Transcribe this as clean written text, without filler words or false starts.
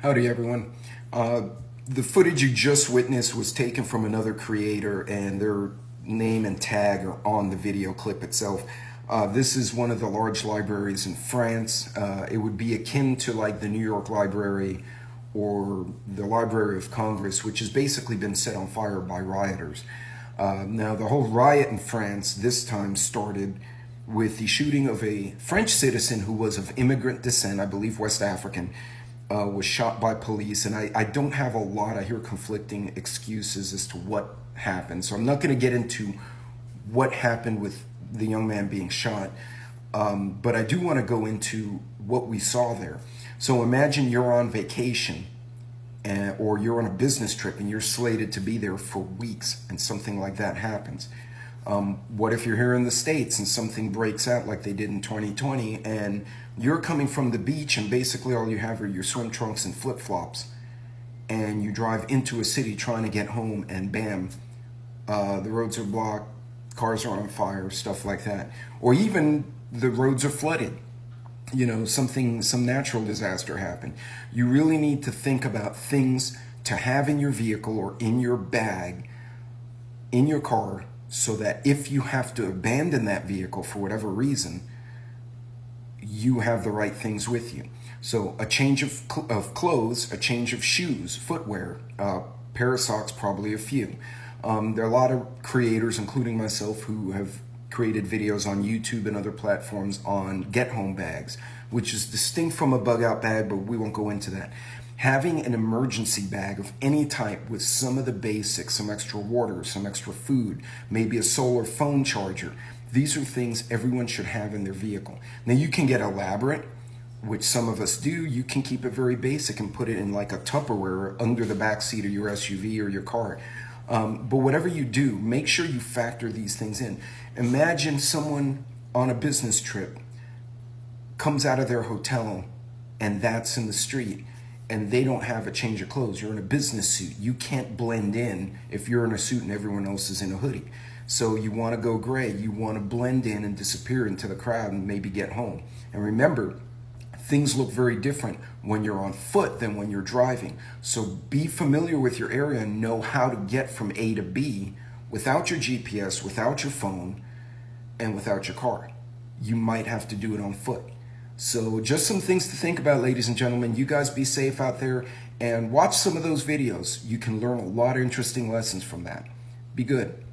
Howdy, everyone. The footage you just witnessed was taken from another creator, and their name and tag are on the video clip itself. This is one of the large libraries in France. It would be akin to like the New York Library or the Library of Congress, which has basically been set on fire by rioters. Now, the whole riot in France this time started with the shooting of a French citizen who was of immigrant descent, I believe West African, was shot by police. And I don't have a lot, I hear conflicting excuses as to what happened. So I'm not going to get into what happened with the young man being shot. But I do want to go into what we saw there. So imagine you're on vacation or you're on a business trip and you're slated to be there for weeks and something like that happens. What if you're here in the States and something breaks out like they did in 2020 and you're coming from the beach and basically all you have are your swim trunks and flip-flops, and you drive into a city trying to get home and bam, the roads are blocked, cars are on fire, stuff like that. Or even the roads are flooded. You know, some natural disaster happened. You really need to think about things to have in your vehicle or in your bag, in your car, so that if you have to abandon that vehicle for whatever reason, you have the right things with you. So a change of clothes, a change of shoes, footwear, pair of socks, probably a few. There are a lot of creators, including myself, who have created videos on YouTube and other platforms on get-home bags, which is distinct from a bug-out bag, but we won't go into that. Having an emergency bag of any type with some of the basics, some extra water, some extra food, maybe a solar phone charger. These are things everyone should have in their vehicle. Now you can get elaborate, which some of us do. You can keep it very basic and put it in like a Tupperware under the back seat of your SUV or your car. But whatever you do, make sure you factor these things in. Imagine someone on a business trip comes out of their hotel and that's in the street and they don't have a change of clothes. You're in a business suit. You can't blend in if you're in a suit and everyone else is in a hoodie. So you want to go gray. You want to blend in and disappear into the crowd and maybe get home. And remember, things look very different when you're on foot than when you're driving. So be familiar with your area and know how to get from A to B without your GPS, without your phone, and without your car. You might have to do it on foot. So just some things to think about, ladies and gentlemen. You guys be safe out there and watch some of those videos. You can learn a lot of interesting lessons from that. Be good.